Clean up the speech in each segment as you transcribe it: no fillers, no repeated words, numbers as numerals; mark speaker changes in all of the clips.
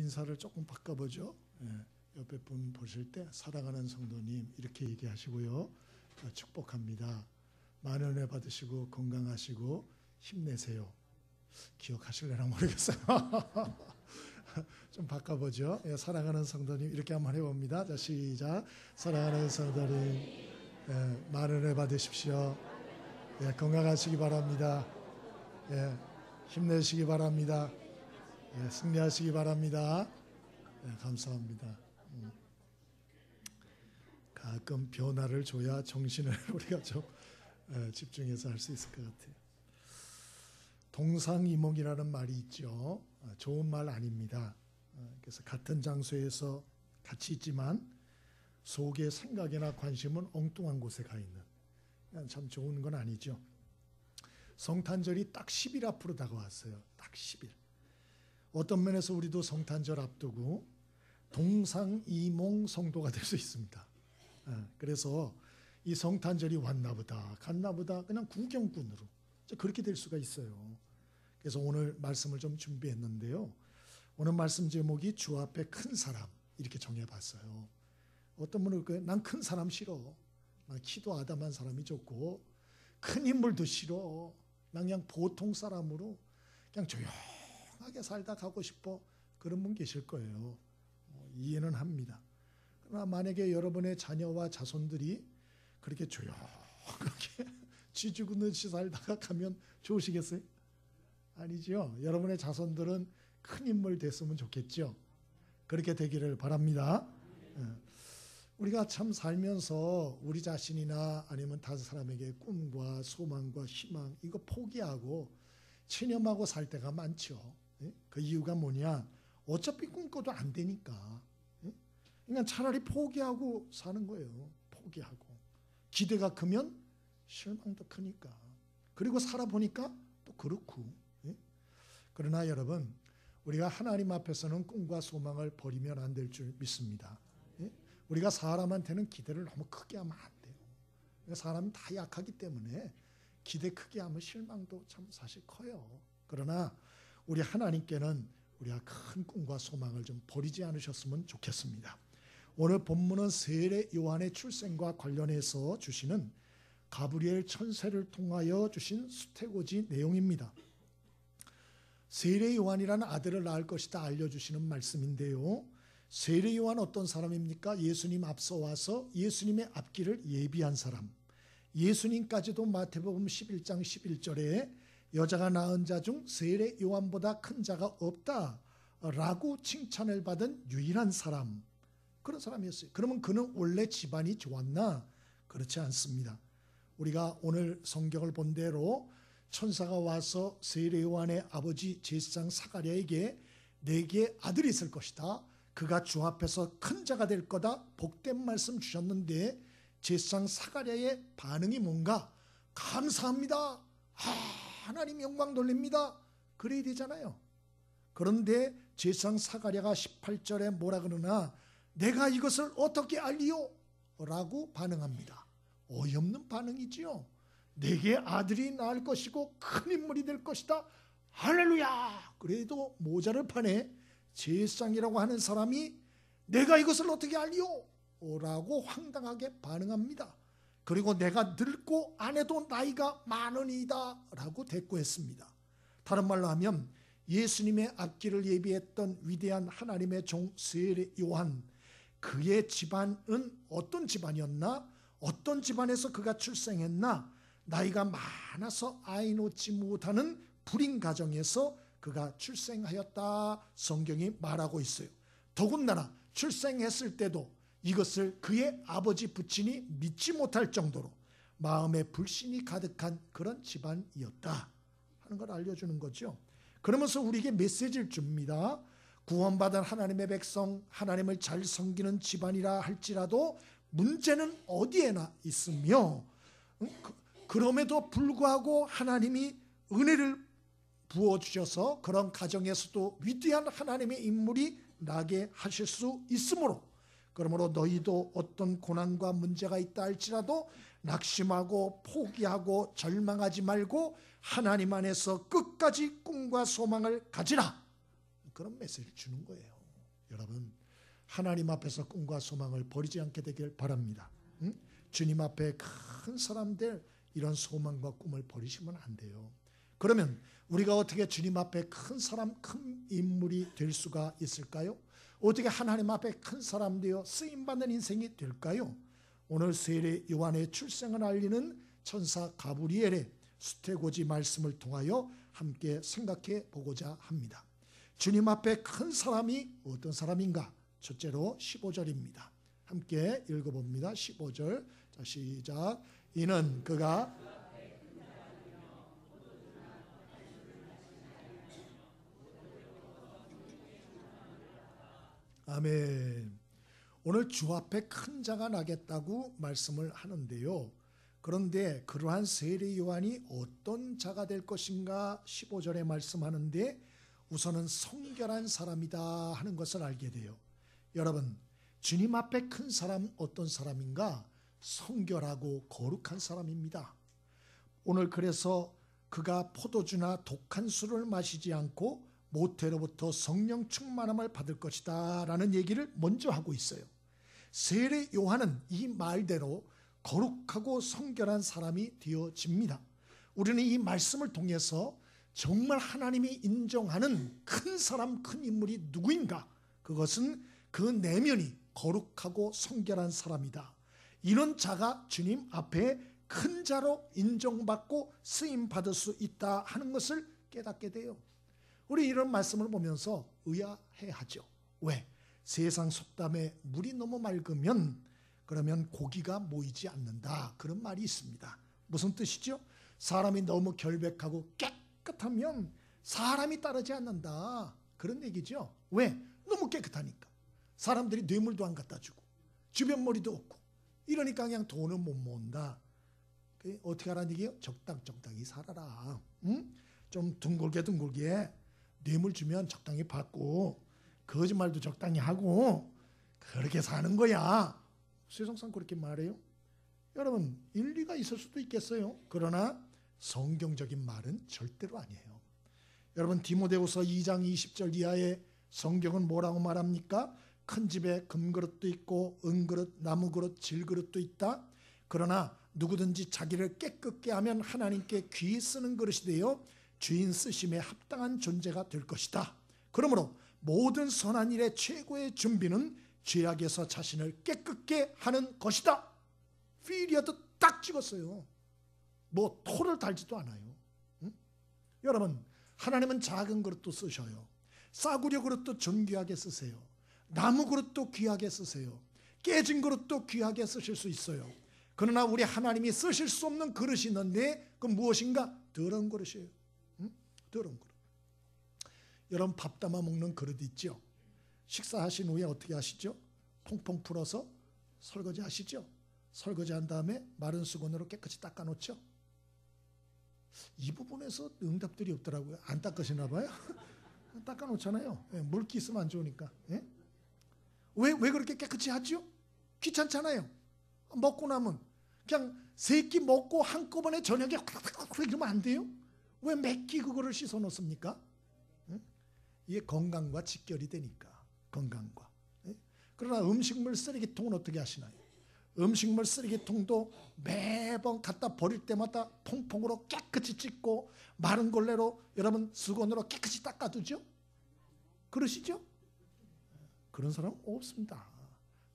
Speaker 1: 인사를 조금 바꿔보죠. 옆에 분 보실 때 사랑하는 성도님 이렇게 얘기하시고요. 축복합니다. 많은 은혜 받으시고 건강하시고 힘내세요. 기억하실래나 모르겠어요. 좀 바꿔보죠. 사랑하는 성도님 이렇게 한번 해봅니다. 자, 시작. 사랑하는 성도님 많은 은혜 받으십시오. 건강하시기 바랍니다. 힘내시기 바랍니다. 승리하시기 바랍니다. 감사합니다. 가끔 변화를 줘야 정신을 우리가 좀 집중해서 할 수 있을 것 같아요. 동상이몽이라는 말이 있죠. 좋은 말 아닙니다. 그래서 같은 장소에서 같이 있지만 속의 생각이나 관심은 엉뚱한 곳에 가 있는, 참 좋은 건 아니죠. 성탄절이 딱 10일 앞으로 다가왔어요. 딱 10일. 어떤 면에서 우리도 성탄절 앞두고 동상이몽 성도가 될 수 있습니다. 그래서 이 성탄절이 왔나보다 갔나보다 그냥 구경꾼으로 그렇게 될 수가 있어요. 그래서 오늘 말씀을 좀 준비했는데요. 오늘 말씀 제목이 주 앞에 큰 사람 이렇게 정해봤어요. 어떤 분은 난 큰 사람 싫어. 난 키도 아담한 사람이 좋고 큰 인물도 싫어. 난 그냥 보통 사람으로 그냥 조용하게 살다 가고 싶어. 그런 분 계실 거예요. 이해는 합니다. 그러나 만약에 여러분의 자녀와 자손들이 그렇게 조용하게 쥐죽듯이 살다가 가면 좋으시겠어요? 아니죠. 여러분의 자손들은 큰 인물 됐으면 좋겠죠. 그렇게 되기를 바랍니다. 우리가 참 살면서 우리 자신이나 아니면 다른 사람에게 꿈과 소망과 희망 이거 포기하고 체념하고 살 때가 많죠. 그 이유가 뭐냐? 어차피 꿈꿔도 안 되니까. 그러니까 차라리 포기하고 사는 거예요. 포기하고. 기대가 크면 실망도 크니까. 그리고 살아보니까 또 그렇고. 그러나 여러분, 우리가 하나님 앞에서는 꿈과 소망을 버리면 안 될 줄 믿습니다. 우리가 사람한테는 기대를 너무 크게 하면 안 돼요. 사람은 다 약하기 때문에 기대 크게 하면 실망도 참 사실 커요. 그러나 우리 하나님께는 우리가 큰 꿈과 소망을 좀 버리지 않으셨으면 좋겠습니다. 오늘 본문은 세례 요한의 출생과 관련해서 주시는 가브리엘 천사를 통하여 주신 수태고지 내용입니다. 세례 요한이라는 아들을 낳을 것이다 알려주시는 말씀인데요. 세례 요한 어떤 사람입니까? 예수님 앞서 와서 예수님의 앞길을 예비한 사람. 예수님까지도 마태복음 11장 11절에 여자가 낳은 자 중 세례 요한보다 큰 자가 없다라고 칭찬을 받은 유일한 사람. 그런 사람이었어요. 그러면 그는 원래 집안이 좋았나? 그렇지 않습니다. 우리가 오늘 성경을 본 대로 천사가 와서 세례 요한의 아버지 제사장 사가랴에게 내게 아들이 있을 것이다. 그가 주 앞에서 큰 자가 될 거다. 복된 말씀 주셨는데 제사장 사가랴의 반응이 뭔가? 감사합니다. 하나님 영광 돌립니다. 그래야 되잖아요. 그런데 제사장 사가랴가 18절에 뭐라 그러나 내가 이것을 어떻게 알리요? 라고 반응합니다. 어이없는 반응이지요. 내게 아들이 낳을 것이고 큰 인물이 될 것이다. 할렐루야. 그래도 모자를 파네. 제사장이라고 하는 사람이 내가 이것을 어떻게 알리요? 라고 황당하게 반응합니다. 그리고 내가 늙고 아내도 나이가 많으니이다 라고 대꾸했습니다. 다른 말로 하면 예수님의 앞길을 예비했던 위대한 하나님의 종 세례 요한, 그의 집안은 어떤 집안이었나? 어떤 집안에서 그가 출생했나? 나이가 많아서 아이 놓지 못하는 불임 가정에서 그가 출생하였다 성경이 말하고 있어요. 더군다나 출생했을 때도 이것을 그의 아버지 부친이 믿지 못할 정도로 마음에 불신이 가득한 그런 집안이었다 하는 걸 알려주는 거죠. 그러면서 우리에게 메시지를 줍니다. 구원받은 하나님의 백성, 하나님을 잘 섬기는 집안이라 할지라도 문제는 어디에나 있으며 그럼에도 불구하고 하나님이 은혜를 부어주셔서 그런 가정에서도 위대한 하나님의 인물이 나게 하실 수 있으므로, 그러므로 너희도 어떤 고난과 문제가 있다 할지라도 낙심하고 포기하고 절망하지 말고 하나님 안에서 끝까지 꿈과 소망을 가지라. 그런 메시지를 주는 거예요. 여러분, 하나님 앞에서 꿈과 소망을 버리지 않게 되길 바랍니다. 주님 앞에 큰 사람들 이런 소망과 꿈을 버리시면 안 돼요. 그러면 우리가 어떻게 주님 앞에 큰 사람, 큰 인물이 될 수가 있을까요? 어떻게 하나님 앞에 큰 사람 되어 쓰임받는 인생이 될까요? 오늘 세례 요한의 출생을 알리는 천사 가브리엘의 수태고지 말씀을 통하여 함께 생각해 보고자 합니다. 주님 앞에 큰 사람이 어떤 사람인가? 첫째로 15절입니다. 함께 읽어봅니다. 15절. 자, 시작. 이는 그가 아멘. 오늘 주 앞에 큰 자가 나겠다고 말씀을 하는데요. 그런데 그러한 세례 요한이 어떤 자가 될 것인가 15절에 말씀하는데 우선은 성결한 사람이다 하는 것을 알게 돼요. 여러분, 주님 앞에 큰 사람 어떤 사람인가? 성결하고 거룩한 사람입니다. 오늘 그래서 그가 포도주나 독한 술을 마시지 않고 모태로부터 성령 충만함을 받을 것이다 라는 얘기를 먼저 하고 있어요. 세례 요한은 이 말대로 거룩하고 성결한 사람이 되어집니다. 우리는 이 말씀을 통해서 정말 하나님이 인정하는 큰 사람, 큰 인물이 누구인가? 그것은 그 내면이 거룩하고 성결한 사람이다. 이런 자가 주님 앞에 큰 자로 인정받고 쓰임받을 수 있다 하는 것을 깨닫게 돼요. 우리 이런 말씀을 보면서 의아해하죠. 왜? 세상 속담에 물이 너무 맑으면 그러면 고기가 모이지 않는다. 그런 말이 있습니다. 무슨 뜻이죠? 사람이 너무 결백하고 깨끗하면 사람이 따르지 않는다. 그런 얘기죠. 왜? 너무 깨끗하니까. 사람들이 뇌물도 안 갖다 주고 주변 머리도 없고 이러니까 그냥 돈은 못 모은다. 어떻게 하라는 얘기예요? 적당히 살아라. 좀 둥글게 뇌물 주면 적당히 받고 거짓말도 적당히 하고 그렇게 사는 거야. 세상상 그렇게 말해요. 여러분, 일리가 있을 수도 있겠어요. 그러나 성경적인 말은 절대로 아니에요. 여러분, 디모데후서 2장 20절 이하의 성경은 뭐라고 말합니까? 큰 집에 금그릇도 있고 은그릇, 나무그릇, 질그릇도 있다. 그러나 누구든지 자기를 깨끗게 하면 하나님께 귀히 쓰는 그릇이 되어 주인 쓰심에 합당한 존재가 될 것이다. 그러므로 모든 선한 일의 최고의 준비는 죄악에서 자신을 깨끗게 하는 것이다. 피리어드 딱 찍었어요. 뭐 토를 달지도 않아요. 여러분, 하나님은 작은 그릇도 쓰셔요. 싸구려 그릇도 존귀하게 쓰세요. 나무 그릇도 귀하게 쓰세요. 깨진 그릇도 귀하게 쓰실 수 있어요. 그러나 우리 하나님이 쓰실 수 없는 그릇이 있는데 그건 무엇인가? 더러운 그릇이에요. 더러운 그릇. 여러분, 밥 담아 먹는 그릇 있죠? 식사하신 후에 어떻게 하시죠? 퐁퐁 풀어서 설거지 하시죠? 설거지한 다음에 마른 수건으로 깨끗이 닦아놓죠? 이 부분에서 응답들이 없더라고요. 안 닦으시나 봐요. 닦아놓잖아요. 물기 있으면 안 좋으니까. 왜 그렇게 깨끗이 하죠? 귀찮잖아요. 먹고 나면 그냥 세 끼 먹고 한꺼번에 저녁에 이러면 안 돼요? 왜 몇 끼 그거를 씻어 놓습니까? 이게 건강과 직결이 되니까. 건강과. 그러나 음식물 쓰레기통은 어떻게 하시나요? 음식물 쓰레기통도 매번 갖다 버릴 때마다 퐁퐁으로 깨끗이 찢고 마른 걸레로 여러분 수건으로 깨끗이 닦아두죠? 그러시죠? 그런 사람은 없습니다.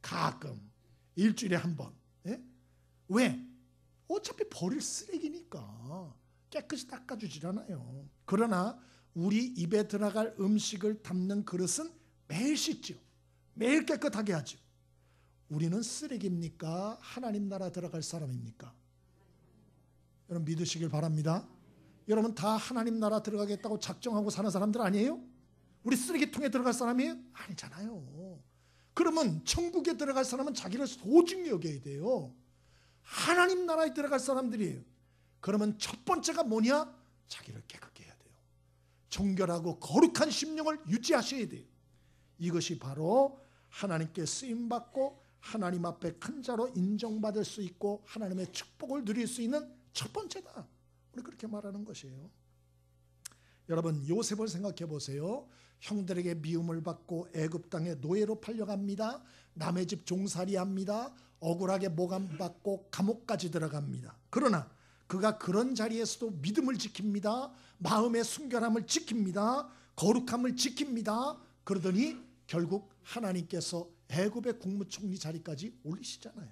Speaker 1: 가끔 일주일에 한 번. 왜? 어차피 버릴 쓰레기니까 깨끗이 닦아주질 않아요. 그러나 우리 입에 들어갈 음식을 담는 그릇은 매일 씻죠. 매일 깨끗하게 하죠. 우리는 쓰레기입니까? 하나님 나라 들어갈 사람입니까? 여러분 믿으시길 바랍니다. 여러분 다 하나님 나라 들어가겠다고 작정하고 사는 사람들 아니에요? 우리 쓰레기통에 들어갈 사람이에요? 아니잖아요. 그러면 천국에 들어갈 사람은 자기를 소중히 여겨야 돼요. 하나님 나라에 들어갈 사람들이에요. 그러면 첫 번째가 뭐냐? 자기를 깨끗게 해야 돼요. 정결하고 거룩한 심령을 유지하셔야 돼요. 이것이 바로 하나님께 쓰임받고 하나님 앞에 큰 자로 인정받을 수 있고 하나님의 축복을 누릴 수 있는 첫 번째다. 우리 그렇게 말하는 것이에요. 여러분 요셉을 생각해 보세요. 형들에게 미움을 받고 애굽 땅에 노예로 팔려갑니다. 남의 집 종살이합니다. 억울하게 모감받고 감옥까지 들어갑니다. 그러나 그가 그런 자리에서도 믿음을 지킵니다. 마음의 순결함을 지킵니다. 거룩함을 지킵니다. 그러더니 결국 하나님께서 애굽의 국무총리 자리까지 올리시잖아요.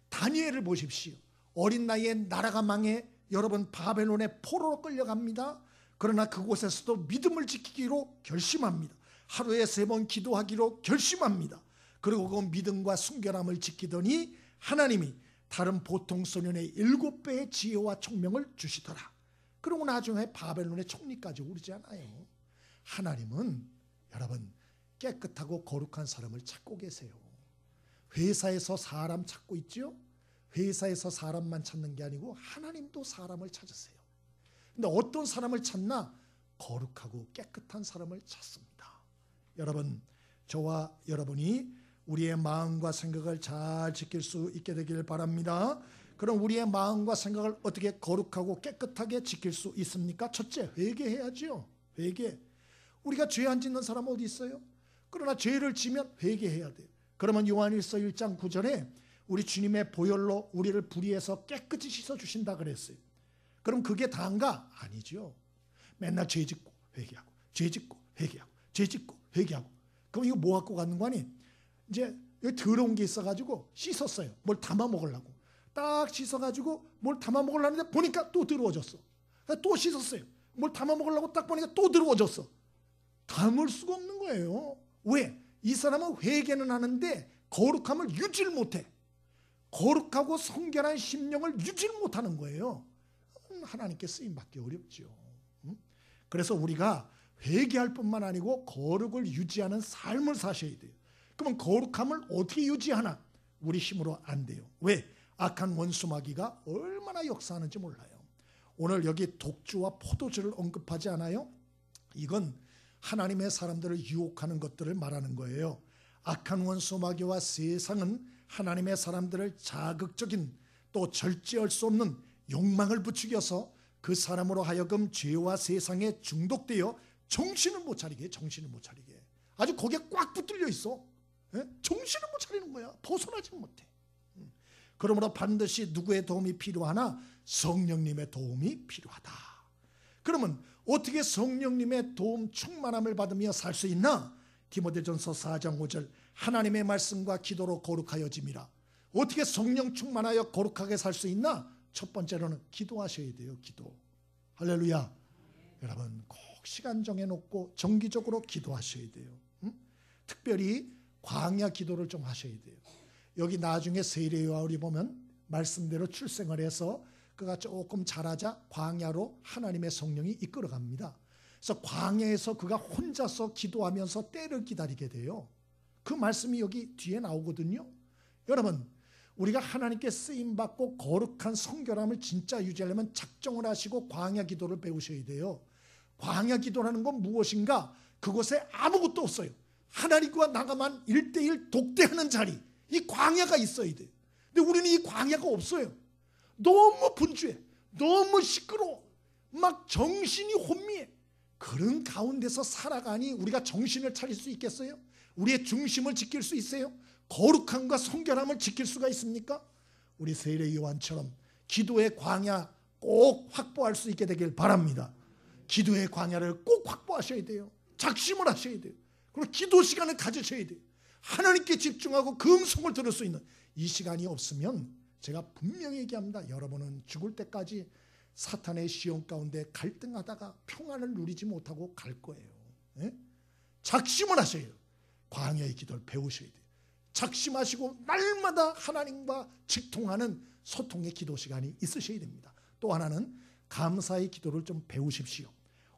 Speaker 1: 다니엘을 보십시오. 어린 나이에 나라가 망해 여러분 바벨론의 포로로 끌려갑니다. 그러나 그곳에서도 믿음을 지키기로 결심합니다. 하루에 3번 기도하기로 결심합니다. 그리고 그 믿음과 순결함을 지키더니 하나님이 다른 보통 소년의 7배의 지혜와 총명을 주시더라. 그리고 나중에 바벨론의 총리까지 오르지 않아요. 하나님은 여러분 깨끗하고 거룩한 사람을 찾고 계세요. 회사에서 사람 찾고 있죠? 회사에서 사람만 찾는 게 아니고 하나님도 사람을 찾으세요. 근데 어떤 사람을 찾나? 거룩하고 깨끗한 사람을 찾습니다. 여러분, 저와 여러분이 우리의 마음과 생각을 잘 지킬 수 있게 되길 바랍니다. 그럼 우리의 마음과 생각을 어떻게 거룩하고 깨끗하게 지킬 수 있습니까? 첫째, 회개해야죠. 회개. 우리가 죄 안 짓는 사람 어디 있어요? 그러나 죄를 지면 회개해야 돼요. 그러면 요한일서 1장 9절에 우리 주님의 보혈로 우리를 불의해서 깨끗이 씻어주신다 그랬어요. 그럼 그게 다인가? 아니죠. 맨날 죄 짓고 회개하고 죄 짓고 회개하고 죄 짓고 회개하고. 그럼 이거 뭐 갖고 가는 거 아니? 이제 여기 더러운 게 있어가지고 씻었어요. 뭘 담아 먹으려고. 딱 씻어가지고 뭘 담아 먹으려는데 보니까 또 더러워졌어. 또 씻었어요. 뭘 담아 먹으려고 딱 보니까 또 더러워졌어. 담을 수가 없는 거예요. 왜? 이 사람은 회개는 하는데 거룩함을 유지를 못해. 거룩하고 성결한 심령을 유지를 못하는 거예요. 하나님께 쓰임받기 어렵죠. 그래서 우리가 회개할 뿐만 아니고 거룩을 유지하는 삶을 사셔야 돼요. 그러면 거룩함을 어떻게 유지하나? 우리 힘으로 안 돼요. 왜? 악한 원수 마귀가 얼마나 역사하는지 몰라요. 오늘 여기 독주와 포도주를 언급하지 않아요? 이건 하나님의 사람들을 유혹하는 것들을 말하는 거예요. 악한 원수 마귀와 세상은 하나님의 사람들을 자극적인 또 절제할 수 없는 욕망을 부추겨서 그 사람으로 하여금 죄와 세상에 중독되어 정신을 못 차리게 아주 거기에 꽉 붙들려 있어. 정신을 못 차리는 거야. 벗어나지 못해. 그러므로 반드시 누구의 도움이 필요하나? 성령님의 도움이 필요하다. 그러면 어떻게 성령님의 도움 충만함을 받으며 살 수 있나? 디모데전서 4장 5절 하나님의 말씀과 기도로 거룩하여짐이라. 어떻게 성령 충만하여 거룩하게 살 수 있나? 첫 번째로는 기도하셔야 돼요. 기도. 할렐루야. 여러분 꼭 시간 정해놓고 정기적으로 기도하셔야 돼요. 특별히 광야 기도를 좀 하셔야 돼요. 여기 나중에 세례요한이 보면 말씀대로 출생을 해서 그가 조금 자라자 광야로 하나님의 성령이 이끌어갑니다. 그래서 광야에서 그가 혼자서 기도하면서 때를 기다리게 돼요. 그 말씀이 여기 뒤에 나오거든요. 여러분 우리가 하나님께 쓰임받고 거룩한 성결함을 진짜 유지하려면 작정을 하시고 광야 기도를 배우셔야 돼요. 광야 기도라는 건 무엇인가? 그곳에 아무것도 없어요. 하나님과 나가만 1대1 독대하는 자리, 이 광야가 있어야 돼요. 근데 우리는 이 광야가 없어요. 너무 분주해, 너무 시끄러워, 막 정신이 혼미해. 그런 가운데서 살아가니 우리가 정신을 차릴 수 있겠어요? 우리의 중심을 지킬 수 있어요? 거룩함과 성결함을 지킬 수가 있습니까? 우리 세례 요한처럼 기도의 광야 꼭 확보할 수 있게 되길 바랍니다. 기도의 광야를 꼭 확보하셔야 돼요. 작심을 하셔야 돼요. 그리고 기도 시간을 가지셔야 돼요. 하나님께 집중하고 그 음성을 들을 수 있는 이 시간이 없으면 제가 분명히 얘기합니다. 여러분은 죽을 때까지 사탄의 시험 가운데 갈등하다가 평안을 누리지 못하고 갈 거예요. 작심을 하셔야 돼요. 광야의 기도를 배우셔야 돼요. 작심하시고 날마다 하나님과 직통하는 소통의 기도 시간이 있으셔야 됩니다. 또 하나는 감사의 기도를 좀 배우십시오.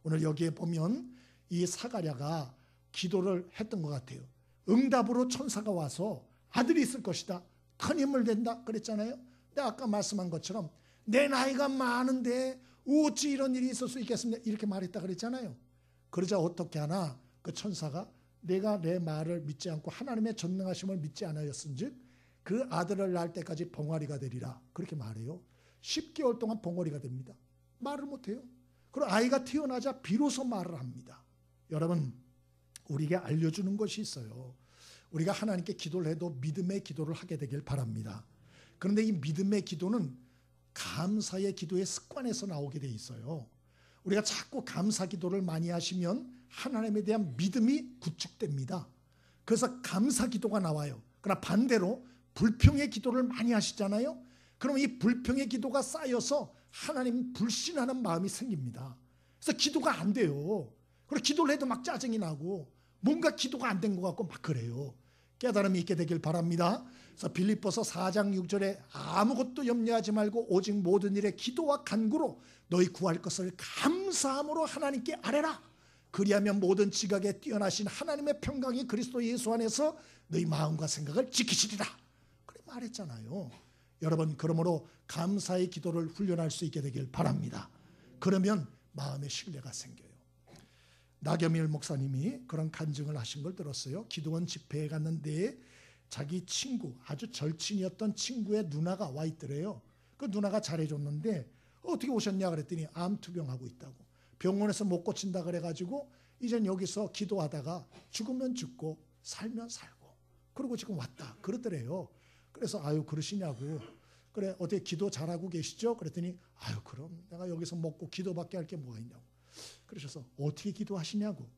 Speaker 1: 오늘 여기에 보면 이 사가랴가 기도를 했던 것 같아요. 응답으로 천사가 와서 아들이 있을 것이다, 큰 힘을 댄다 그랬잖아요. 근데 아까 말씀한 것처럼 내 나이가 많은데 어찌 이런 일이 있을 수 있겠습니까? 이렇게 말했다 그랬잖아요. 그러자 어떻게 하나? 그 천사가 내가 내 말을 믿지 않고 하나님의 전능하심을 믿지 않았은즉 그 아들을 낳을 때까지 벙어리가 되리라, 그렇게 말해요. 10개월 동안 벙어리가 됩니다. 말을 못해요. 그리고 아이가 태어나자 비로소 말을 합니다. 여러분 우리에게 알려주는 것이 있어요. 우리가 하나님께 기도를 해도 믿음의 기도를 하게 되길 바랍니다. 그런데 이 믿음의 기도는 감사의 기도의 습관에서 나오게 돼 있어요. 우리가 자꾸 감사 기도를 많이 하시면 하나님에 대한 믿음이 구축됩니다. 그래서 감사 기도가 나와요. 그러나 반대로 불평의 기도를 많이 하시잖아요. 그럼 이 불평의 기도가 쌓여서 하나님 불신하는 마음이 생깁니다. 그래서 기도가 안 돼요. 그리고 기도를 해도 막 짜증이 나고 뭔가 기도가 안 된 것 같고 막 그래요. 깨달음이 있게 되길 바랍니다. 그래서 빌립보서 4장 6절에 아무것도 염려하지 말고 오직 모든 일에 기도와 간구로 너희 구할 것을 감사함으로 하나님께 아뢰라. 그리하면 모든 지각에 뛰어나신 하나님의 평강이 그리스도 예수 안에서 너희 마음과 생각을 지키시리라. 그래 말했잖아요. 여러분, 그러므로 감사의 기도를 훈련할 수 있게 되길 바랍니다. 그러면 마음의 신뢰가 생겨요. 나겸일 목사님이 그런 간증을 하신 걸 들었어요. 기도원 집회에 갔는데 자기 친구, 아주 절친이었던 친구의 누나가 와 있더래요. 그 누나가 잘해줬는데 어떻게 오셨냐 그랬더니 암투병하고 있다고. 병원에서 못 고친다 그래가지고 이젠 여기서 기도하다가 죽으면 죽고 살면 살고 그러고 지금 왔다 그러더래요. 그래서 아유 그러시냐고. 그래 어떻게 기도 잘하고 계시죠? 그랬더니 아유 그럼 내가 여기서 먹고 기도밖에 할 게 뭐가 있냐고. 그러셔서 어떻게 기도하시냐고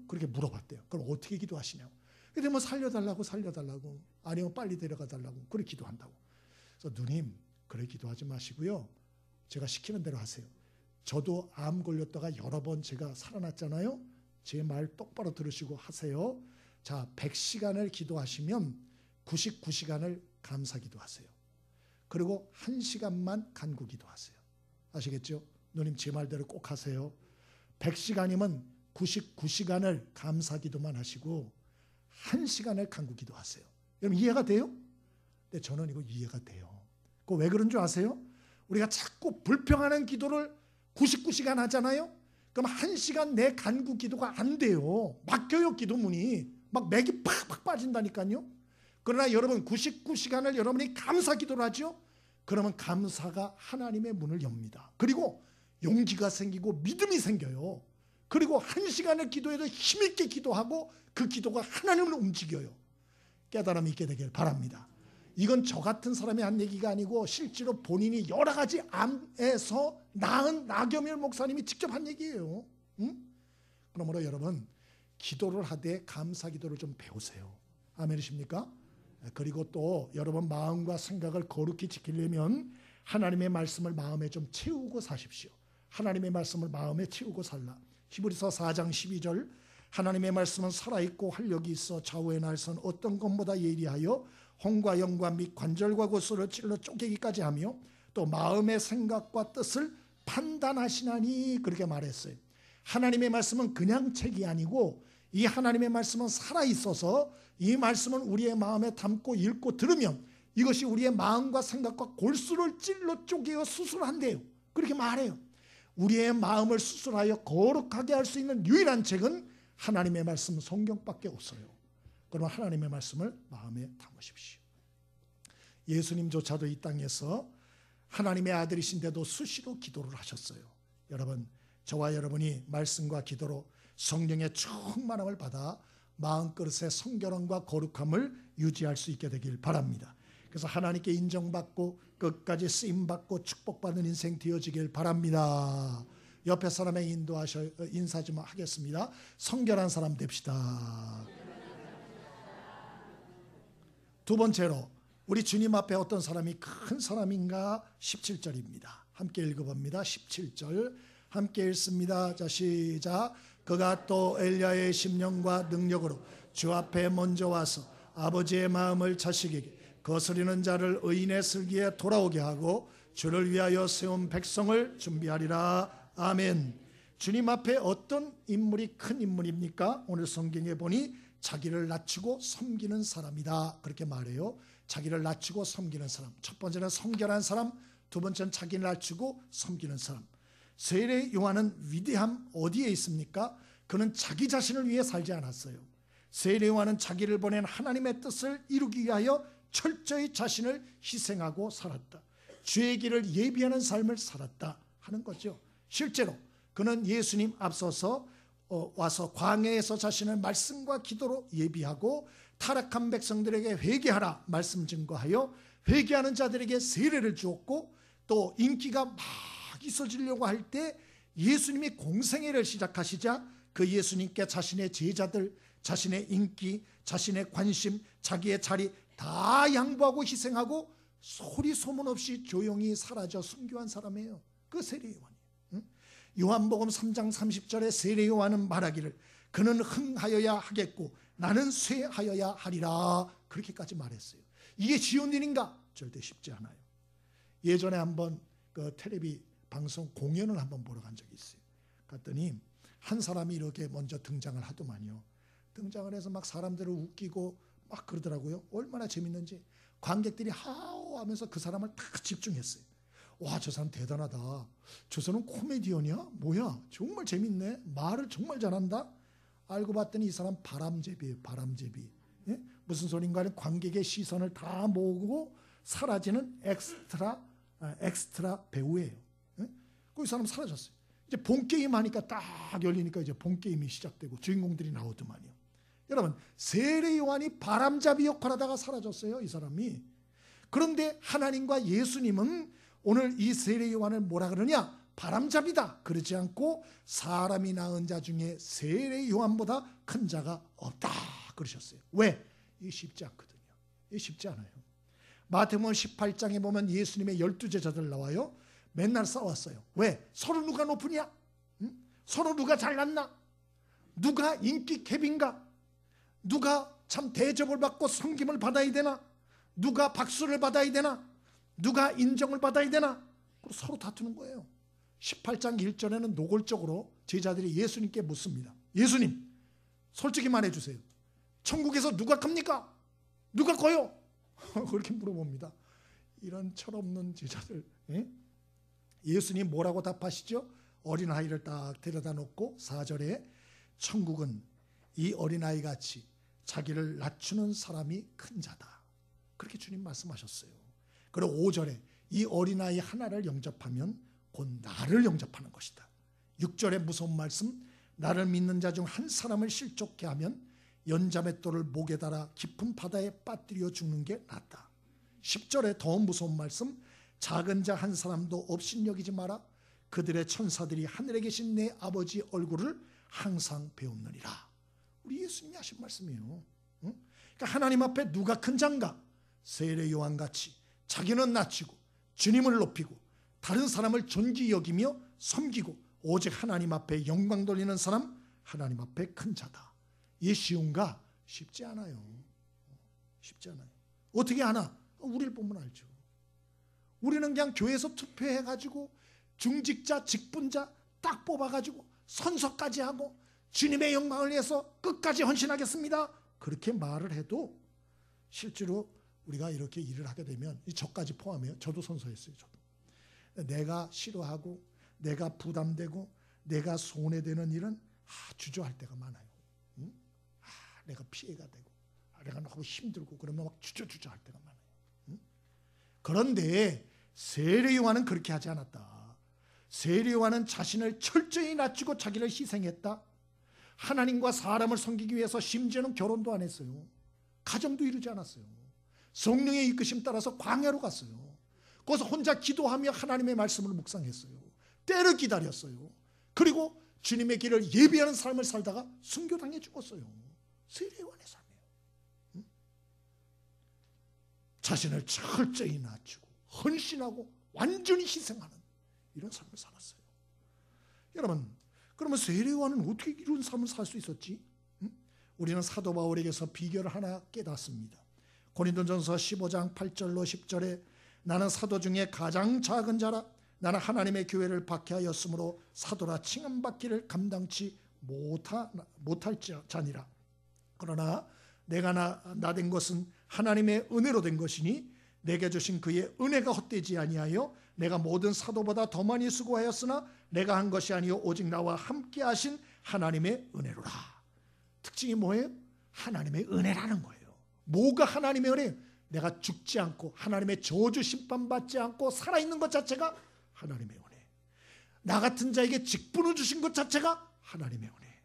Speaker 1: 그렇게 물어봤대요. 그럼 어떻게 기도하시냐고. 근데 뭐 살려달라고 아니면 빨리 데려가달라고 그렇게 기도한다고. 그래서 누님 그래 기도하지 마시고요. 제가 시키는 대로 하세요. 저도 암 걸렸다가 여러 번 제가 살아났잖아요. 제 말 똑바로 들으시고 하세요. 자, 100시간을 기도하시면 99시간을 감사 기도하세요. 그리고 1시간만 간구 기도하세요. 아시겠죠? 누님 제 말대로 꼭 하세요. 100시간이면 99시간을 감사 기도만 하시고 1시간을 간구 기도하세요. 여러분 이해가 돼요? 근데 저는 이거 이해가 돼요. 그거 왜 그런 줄 아세요? 우리가 자꾸 불평하는 기도를 99시간 하잖아요. 그럼 1시간 내 간구 기도가 안 돼요. 막혀요. 기도문이. 막 맥이 팍팍 빠진다니까요. 그러나 여러분 99시간을 여러분이 감사 기도를 하죠. 그러면 감사가 하나님의 문을 엽니다. 그리고 용기가 생기고 믿음이 생겨요. 그리고 1시간을 기도해도 힘있게 기도하고 그 기도가 하나님을 움직여요. 깨달음이 있게 되길 바랍니다. 이건 저 같은 사람이 한 얘기가 아니고 실제로 본인이 여러 가지 암에서 나은 나겸일 목사님이 직접 한 얘기예요. 그러므로 여러분 기도를 하되 감사 기도를 좀 배우세요. 아멘이십니까? 그리고 또 여러분 마음과 생각을 거룩히 지키려면 하나님의 말씀을 마음에 좀 채우고 사십시오. 하나님의 말씀을 마음에 채우고 살라. 히브리서 4장 12절 하나님의 말씀은 살아있고 활력이 있어 좌우의 날선 어떤 것보다 예리하여 혼과 영과 및 관절과 고소를 찔러 쪼개기까지 하며 또 마음의 생각과 뜻을 판단하시나니 그렇게 말했어요. 하나님의 말씀은 그냥 책이 아니고 이 하나님의 말씀은 살아있어서 이 말씀은 우리의 마음에 담고 읽고 들으면 이것이 우리의 마음과 생각과 골수를 찔러 쪼개어 수술한대요. 그렇게 말해요. 우리의 마음을 수술하여 거룩하게 할 수 있는 유일한 책은 하나님의 말씀 성경밖에 없어요. 그러면 하나님의 말씀을 마음에 담으십시오. 예수님조차도 이 땅에서 하나님의 아들이신데도 수시로 기도를 하셨어요. 여러분 저와 여러분이 말씀과 기도로 성령의 충만함을 받아 마음그릇의 성결함과 거룩함을 유지할 수 있게 되길 바랍니다. 그래서 하나님께 인정받고 끝까지 쓰임받고 축복받는 인생 되어지길 바랍니다. 옆에 사람에 인사 좀 하겠습니다. 성결한 사람 됩시다. 두 번째로 우리 주님 앞에 어떤 사람이 큰 사람인가 17절입니다. 함께 읽어봅니다. 17절 함께 읽습니다. 자 시작. 그가 또 엘리야의 심령과 능력으로 주 앞에 먼저 와서 아버지의 마음을 자식에게 거스리는 자를 의인의 슬기에 돌아오게 하고 주를 위하여 세운 백성을 준비하리라. 아멘. 주님 앞에 어떤 인물이 큰 인물입니까? 오늘 성경에 보니 자기를 낮추고 섬기는 사람이다 그렇게 말해요. 자기를 낮추고 섬기는 사람. 첫 번째는 성결한 사람, 두 번째는 자기를 낮추고 섬기는 사람. 세례 요한은 위대함 어디에 있습니까? 그는 자기 자신을 위해 살지 않았어요. 세례 요한은 자기를 보낸 하나님의 뜻을 이루기 위하여 철저히 자신을 희생하고 살았다. 주의 길을 예비하는 삶을 살았다 하는 거죠. 실제로 그는 예수님 앞서서 와서 광야에서 자신의 말씀과 기도로 예비하고 타락한 백성들에게 회개하라 말씀 증거하여 회개하는 자들에게 세례를 주었고, 또 인기가 막 있어지려고 할 때 예수님이 공생애를 시작하시자 그 예수님께 자신의 제자들, 자신의 인기, 자신의 관심, 자기의 자리 다 양보하고 희생하고 소리 소문 없이 조용히 사라져 순교한 사람이에요. 그 세례 요한이에요. 요한복음 3장 30절에 세례 요한은 말하기를 그는 흥하여야 하겠고 나는 쇠하여야 하리라, 그렇게까지 말했어요. 이게 쉬운 일인가? 절대 쉽지 않아요. 예전에 한번 그 텔레비 방송 공연을 한번 보러 간 적이 있어요. 갔더니 한 사람이 이렇게 먼저 등장을 하더만요. 등장을 해서 막 사람들을 웃기고 막 그러더라고요. 얼마나 재밌는지 관객들이 하오 하면서 그 사람을 다 집중했어요. 와, 저 사람 대단하다. 저 사람 코미디언이야? 뭐야? 정말 재밌네. 말을 정말 잘한다. 알고 봤더니 이 사람 바람제비예요. 바람제비. 예? 무슨 소린가 하면 관객의 시선을 다 모으고 사라지는 엑스트라 배우예요. 예? 그 사람 사라졌어요. 이제 본게임 하니까 딱 열리니까 이제 본게임이 시작되고 주인공들이 나오더만요. 여러분, 세례 요한이 바람잡이 역할 하다가 사라졌어요, 이 사람이. 그런데 하나님과 예수님은 오늘 이 세례 요한을 뭐라 그러냐? 바람잡이다. 그러지 않고 사람이 낳은 자 중에 세례 요한보다 큰 자가 없다 그러셨어요. 왜? 이게 쉽지 않거든요. 이게 쉽지 않아요. 마태복음 18장에 보면 예수님의 12제자들 나와요. 맨날 싸웠어요. 왜? 서로 누가 높으냐? 응? 서로 누가 잘났나? 누가 인기 캡인가? 누가 참 대접을 받고 섬김을 받아야 되나? 누가 박수를 받아야 되나? 누가 인정을 받아야 되나? 서로 다투는 거예요. 18장 1절에는 노골적으로 제자들이 예수님께 묻습니다. 예수님, 솔직히 말해주세요. 천국에서 누가 큽니까? 누가 커요? 그렇게 물어봅니다. 이런 철없는 제자들. 예? 예수님 뭐라고 답하시죠? 어린아이를 딱 데려다 놓고 4절에 천국은 이 어린아이같이 자기를 낮추는 사람이 큰 자다. 그렇게 주님 말씀하셨어요. 그리고 5절에 이 어린아이 하나를 영접하면 곧 나를 영접하는 것이다. 6절에 무서운 말씀, 나를 믿는 자 중 한 사람을 실족케 하면 연자맷돌을 목에 달아 깊은 바다에 빠뜨려 죽는 게 낫다. 10절에 더 무서운 말씀, 작은 자 한 사람도 업신여기지 마라. 그들의 천사들이 하늘에 계신 내 아버지 얼굴을 항상 배우느니라. 우리 예수님이 하신 말씀이에요. 응? 그러니까 하나님 앞에 누가 큰 자인가? 세례 요한같이 자기는 낮추고 주님을 높이고 다른 사람을 존귀 여기며 섬기고 오직 하나님 앞에 영광 돌리는 사람, 하나님 앞에 큰 자다. 이게 쉬운가? 쉽지 않아요. 쉽지 않아요. 어떻게 하나? 우리를 보면 알죠. 우리는 그냥 교회에서 투표해가지고 중직자, 직분자 딱 뽑아가지고 선서까지 하고 주님의 영광을 위해서 끝까지 헌신하겠습니다. 그렇게 말을 해도 실제로 우리가 이렇게 일을 하게 되면 저까지 포함해요. 저도 선서했어요. 저도. 내가 싫어하고 내가 부담되고 내가 손해되는 일은 주저할 때가 많아요. 응? 내가 피해가 되고 내가 너무 힘들고 그러면 막 주저할 때가 많아요. 응? 그런데 세례 요한은 그렇게 하지 않았다. 세례 요한은 자신을 철저히 낮추고 자기를 희생했다. 하나님과 사람을 섬기기 위해서 심지어는 결혼도 안 했어요. 가정도 이루지 않았어요. 성령의 이끄심 따라서 광야로 갔어요. 거기서 혼자 기도하며 하나님의 말씀을 묵상했어요. 때를 기다렸어요. 그리고 주님의 길을 예비하는 삶을 살다가 순교당해 죽었어요. 세례 요한의 삶이에요. 응? 자신을 철저히 낮추고 헌신하고 완전히 희생하는 이런 삶을 살았어요. 여러분, 그러면 세례 요한은 어떻게 이런 삶을 살 수 있었지? 응? 우리는 사도 바울에게서 비결을 하나 깨닫습니다. 고린도전서 15장 8절로 10절에 나는 사도 중에 가장 작은 자라. 나는 하나님의 교회를 박해하였으므로 사도라 칭함받기를 감당치 못할 자니라. 그러나 내가 나된 것은 하나님의 은혜로 된 것이니 내게 주신 그의 은혜가 헛되지 아니하여 내가 모든 사도보다 더 많이 수고하였으나 내가 한 것이 아니요 오직 나와 함께 하신 하나님의 은혜로라. 특징이 뭐예요? 하나님의 은혜라는 거예요. 뭐가 하나님의 은혜예요? 내가 죽지 않고 하나님의 저주 심판받지 않고 살아있는 것 자체가 하나님의 은혜. 나 같은 자에게 직분을 주신 것 자체가 하나님의 은혜.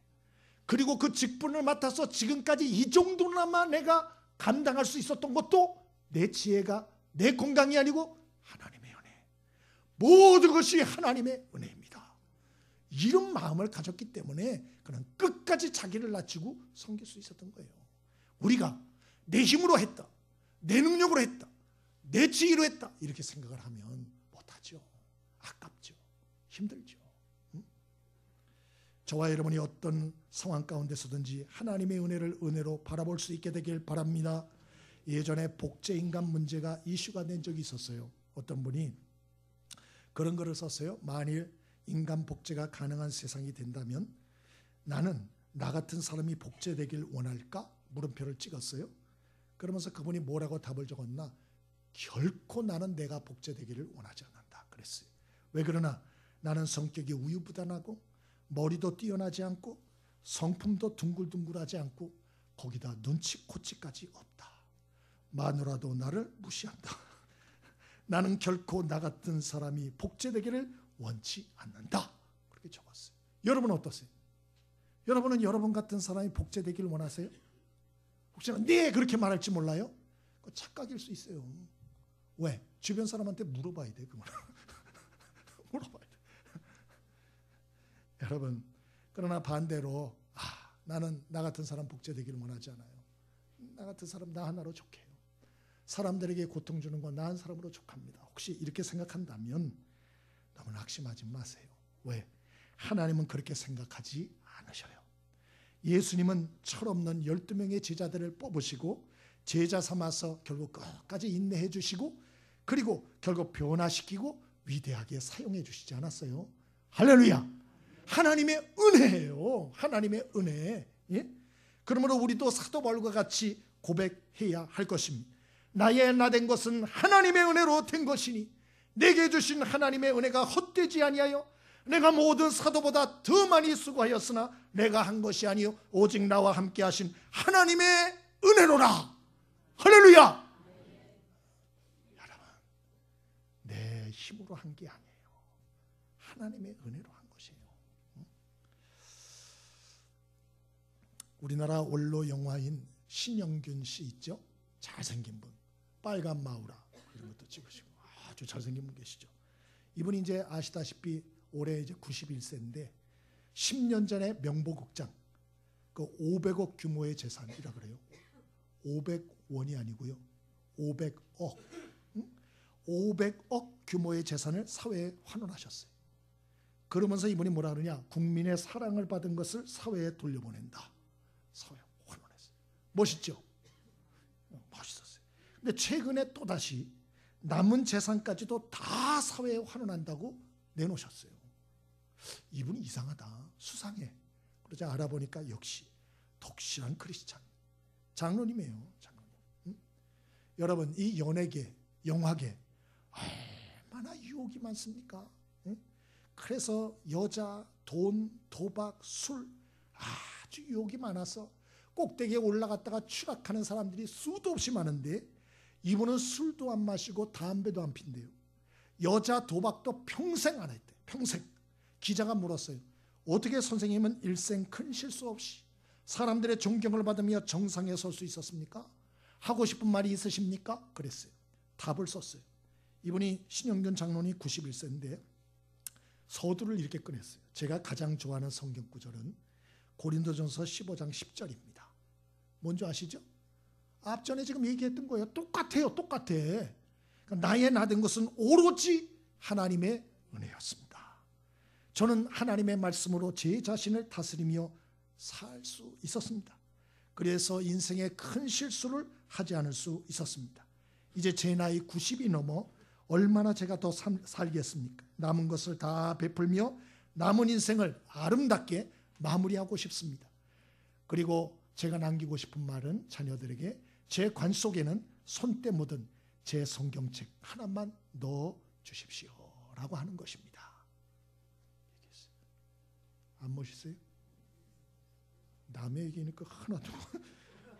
Speaker 1: 그리고 그 직분을 맡아서 지금까지 이 정도나마 내가 감당할 수 있었던 것도 내 지혜가, 내 건강이 아니고 하나님의 은혜. 모든 것이 하나님의 은혜입니다. 이런 마음을 가졌기 때문에 그는 끝까지 자기를 낮추고 섬길 수 있었던 거예요. 우리가 내 힘으로 했다, 내 능력으로 했다, 내 지혜로 했다 이렇게 생각을 하면 못하죠. 아깝죠. 힘들죠. 저와 여러분이 어떤 상황 가운데서든지 하나님의 은혜를 은혜로 바라볼 수 있게 되길 바랍니다. 예전에 복제인간 문제가 이슈가 된 적이 있었어요. 어떤 분이 그런 글을 썼어요. 만일 인간 복제가 가능한 세상이 된다면 나는 나 같은 사람이 복제되길 원할까? 물음표를 찍었어요. 그러면서 그분이 뭐라고 답을 적었나? 결코 나는 내가 복제되기를 원하지 않는다 그랬어요. 왜 그러나 나는 성격이 우유부단하고 머리도 뛰어나지 않고 성품도 둥글둥글하지 않고 거기다 눈치 코치까지 없다. 마누라도 나를 무시한다. 나는 결코 나 같은 사람이 복제되기를 원치 않는다. 그렇게 적었어요. 여러분은 어떠세요? 여러분은 여러분 같은 사람이 복제되기를 원하세요? 혹시나 네 그렇게 말할지 몰라요? 착각일 수 있어요. 왜? 주변 사람한테 물어봐야 돼. 그거는. 물어봐야 돼. 여러분, 그러나 반대로 나는 나 같은 사람 복제되기를 원하지 않아요. 나 같은 사람 나 하나로 족해요. 사람들에게 고통 주는 건 나 한 사람으로 족합니다. 혹시 이렇게 생각한다면 너무 낙심하지 마세요. 왜? 하나님은 그렇게 생각하지 않으셔요. 예수님은 철없는 12명의 제자들을 뽑으시고 제자 삼아서 결국 끝까지 인내해 주시고 그리고 결국 변화시키고 위대하게 사용해 주시지 않았어요. 할렐루야. 하나님의 은혜예요. 하나님의 은혜. 예? 그러므로 우리도 사도 바울과 같이 고백해야 할 것입니다. 나의 나된 것은 하나님의 은혜로 된 것이니 내게 주신 하나님의 은혜가 헛되지 아니하여 내가 모든 사도보다 더 많이 수고하였으나 내가 한 것이 아니요 오직 나와 함께 하신 하나님의 은혜로라. 할렐루야. 여러분, 내 힘으로 한 게 아니에요. 하나님의 은혜로 한 것이에요. 우리나라 원로 영화인 신영균 씨 있죠? 잘생긴 분, 빨간 마우라 이런 것도 찍으시고 아주 잘생긴 분 계시죠. 이분이 이제 아시다시피 올해 이제 91세인데 10년 전에 명보극장 그 500억 규모의 재산이라 그래요. 500원이 아니고요. 500억. 500억 규모의 재산을 사회에 환원하셨어요. 그러면서 이분이 뭐라 그러냐? 국민의 사랑을 받은 것을 사회에 돌려보낸다. 사회에 환원했어요. 멋있죠? 멋있었어요. 근데 최근에 또다시 남은 재산까지도 다 사회에 환원한다고 내놓으셨어요. 이분이 이상하다. 수상해. 그러자 알아보니까 역시 독실한 크리스찬. 장로님이에요. 장로님. 여러분, 이 연예계, 영화계 얼마나 유혹이 많습니까? 그래서 여자, 돈, 도박, 술 아주 유혹이 많아서 꼭대기에 올라갔다가 추락하는 사람들이 수도 없이 많은데 이분은 술도 안 마시고 담배도 안 핀대요. 여자 도박도 평생 안 했대. 평생. 기자가 물었어요. 어떻게 선생님은 일생 큰 실수 없이 사람들의 존경을 받으며 정상에 설 수 있었습니까? 하고 싶은 말이 있으십니까? 그랬어요. 답을 썼어요. 이분이 신영균 장로님 91세인데 서두를 이렇게 꺼냈어요. 제가 가장 좋아하는 성경 구절은 고린도전서 15장 10절입니다. 뭔지 아시죠? 앞전에 지금 얘기했던 거예요. 똑같아요. 똑같아. 그러니까 나의 나된 것은 오로지 하나님의 은혜였습니다. 저는 하나님의 말씀으로 제 자신을 다스리며 살 수 있었습니다. 그래서 인생에 큰 실수를 하지 않을 수 있었습니다. 이제 제 나이 90이 넘어 얼마나 제가 더 살겠습니까? 남은 것을 다 베풀며 남은 인생을 아름답게 마무리하고 싶습니다. 그리고 제가 남기고 싶은 말은 자녀들에게 제 관 속에는 손때 묻은 제 성경책 하나만 넣어 주십시오 라고 하는 것입니다. 안 멋있어요? 남의 얘기니까 하나도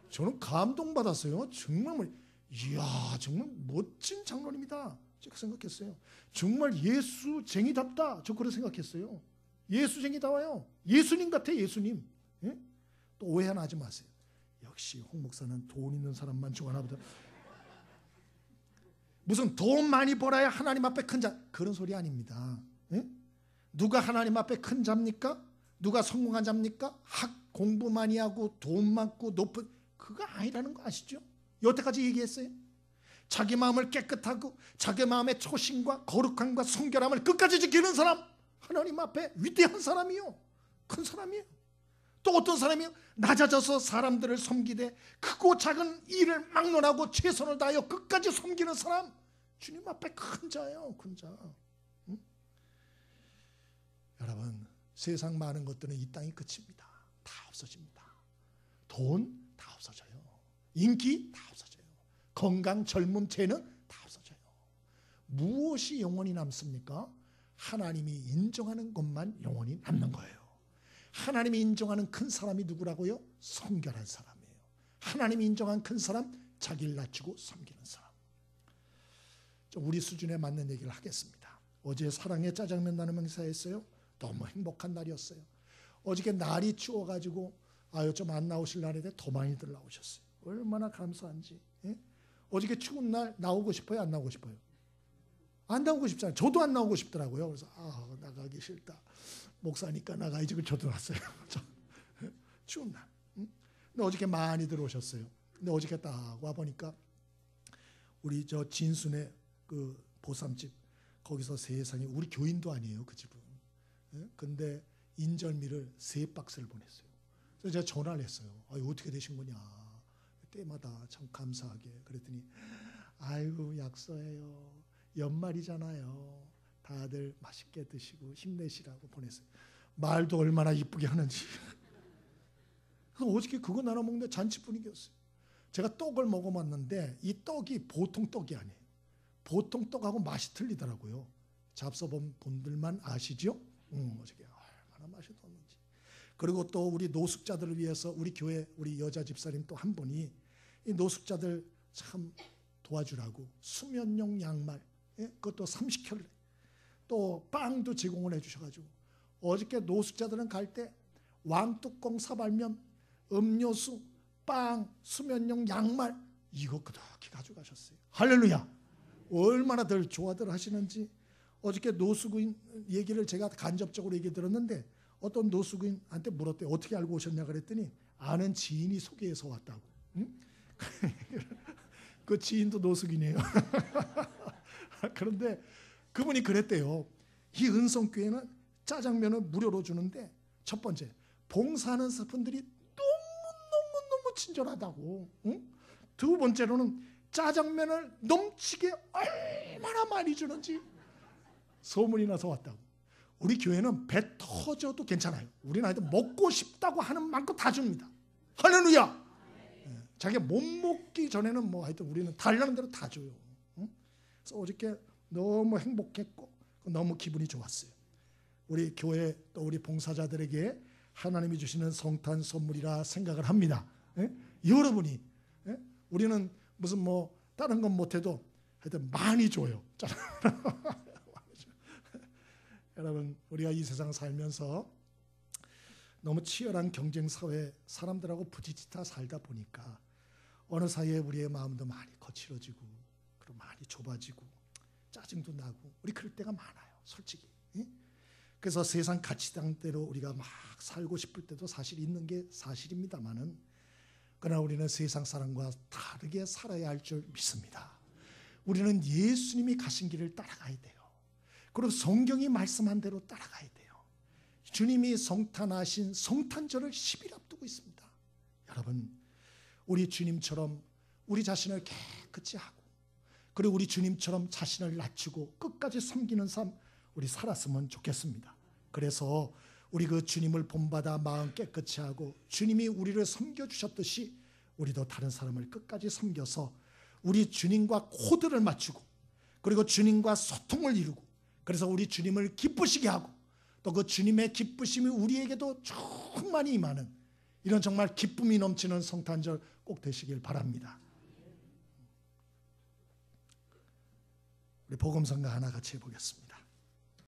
Speaker 1: 저는 감동받았어요. 정말 이야 정말 멋진 장로님이다 제가 생각했어요. 정말 예수쟁이답다 저 그렇게 생각했어요. 예수쟁이다워요. 예수님 같아. 예수님. 예? 또 오해는 하지 마세요. 역시 홍 목사는 돈 있는 사람만 좋아하나 보다. 무슨 돈 많이 벌어야 하나님 앞에 큰 자, 그런 소리 아닙니다. 예? 누가 하나님 앞에 큰 자입니까? 누가 성공한 자입니까? 공부 많이 하고 돈 많고 높은, 그거 아니라는 거 아시죠? 여태까지 얘기했어요. 자기 마음을 깨끗하고 자기 마음의 초심과 거룩함과 순결함을 끝까지 지키는 사람, 하나님 앞에 위대한 사람이요, 큰 사람이에요. 또 어떤 사람이요? 낮아져서 사람들을 섬기되 크고 작은 일을 막론하고 최선을 다하여 끝까지 섬기는 사람, 주님 앞에 큰 자예요, 큰 자. 응? 여러분, 세상 많은 것들은 이 땅이 끝입니다. 다 없어집니다. 돈 다 없어져요. 인기 다 없어져요. 건강, 젊음, 재능 다 없어져요. 무엇이 영원히 남습니까? 하나님이 인정하는 것만 영원히 남는 거예요. 하나님이 인정하는 큰 사람이 누구라고요? 성결한 사람이에요. 하나님이 인정한 큰 사람, 자기를 낮추고 섬기는 사람. 우리 수준에 맞는 얘기를 하겠습니다. 어제 사랑의 짜장면 나눔 행사했어요. 너무 행복한 날이었어요. 어저께 날이 추워가지고 좀 안 나오실 날인데 더 많이들 나오셨어요. 얼마나 감사한지. 예? 어저께 추운 날 나오고 싶어요? 안 나오고 싶어요? 안 나오고 싶잖아요. 저도 안 나오고 싶더라고요. 그래서 나가기 싫다. 목사니까 나가야지. 저도 왔어요. 추운 날. 근데 어저께 많이 들어오셨어요. 근데 어저께 딱 와보니까 우리 저 진순의 그 보쌈집, 거기서 세상에, 우리 교인도 아니에요, 그 집은. 근데 인절미를 3박스를 보냈어요. 그래서 제가 전화를 했어요. 어떻게 되신 거냐. 때마다 참 감사하게. 그랬더니 아이고 약서해요. 연말이잖아요. 다들 맛있게 드시고 힘내시라고 보냈어요. 말도 얼마나 이쁘게 하는지. 그래서 어저께 그거 나눠 먹는데 잔치 분위기였어요. 제가 떡을 먹어봤는데 이 떡이 보통 떡이 아니에요. 보통 떡하고 맛이 틀리더라고요. 잡숴본 분들만 아시죠? 어저께 얼마나 맛이 좋았는지. 그리고 또 우리 노숙자들을 위해서 우리 교회 우리 여자 집사님 또 한 분이 이 노숙자들 참 도와주라고 수면용 양말, 그것도 30켤레, 또 빵도 제공을 해주셔가지고 어저께 노숙자들은 갈 때 왕뚜껑 사발면, 음료수, 빵, 수면용 양말 이거 그렇게 가져가셨어요. 할렐루야. 얼마나 좋아들 하시는지. 어저께 노숙인 얘기를 제가 간접적으로 얘기 들었는데 어떤 노숙인한테 물었대요. 어떻게 알고 오셨냐 그랬더니 아는 지인이 소개해서 왔다고. 응? 그 지인도 노숙인이에요. 그런데 그분이 그랬대요. 이 은성교회는 짜장면을 무료로 주는데 첫 번째, 봉사하는 분들이 너무 친절하다고. 응? 두 번째로는 짜장면을 넘치게 얼마나 많이 주는지 소문이 나서 왔다고. 우리 교회는 배 터져도 괜찮아요. 우리는 하여튼 먹고 싶다고 하는 만큼 다 줍니다. 할렐루야. 자기가 못 먹기 전에는 하여튼 우리는 달라는 대로 다 줘요. 그래서 어저께 너무 행복했고 너무 기분이 좋았어요. 우리 교회 또 우리 봉사자들에게 하나님이 주시는 성탄 선물이라 생각을 합니다. 여러분이, 우리는 무슨 다른 건 못해도 하여튼 많이 줘요. 여러분, 우리가 이 세상 살면서 너무 치열한 경쟁 사회, 사람들하고 부딪히다 살다 보니까 어느 사이에 우리의 마음도 많이 거칠어지고 그리고 많이 좁아지고 짜증도 나고 우리 그럴 때가 많아요, 솔직히. 그래서 세상 가치당대로 우리가 막 살고 싶을 때도 사실 있는 게 사실입니다만은, 그러나 우리는 세상 사람과 다르게 살아야 할 줄 믿습니다. 우리는 예수님이 가신 길을 따라가야 돼요. 그리고 성경이 말씀한 대로 따라가야 돼요. 주님이 성탄하신 성탄절을 10일 앞두고 있습니다. 여러분, 우리 주님처럼 우리 자신을 깨끗이 하고 그리고 우리 주님처럼 자신을 낮추고 끝까지 섬기는 삶 우리 살았으면 좋겠습니다. 그래서 우리 그 주님을 본받아 마음 깨끗이 하고 주님이 우리를 섬겨주셨듯이 우리도 다른 사람을 끝까지 섬겨서 우리 주님과 코드를 맞추고 그리고 주님과 소통을 이루고 그래서 우리 주님을 기쁘시게 하고 또 그 주님의 기쁘심이 우리에게도 충만히 임하는 이런 정말 기쁨이 넘치는 성탄절 꼭 되시길 바랍니다. 우리 복음성가 하나 같이 해보겠습니다.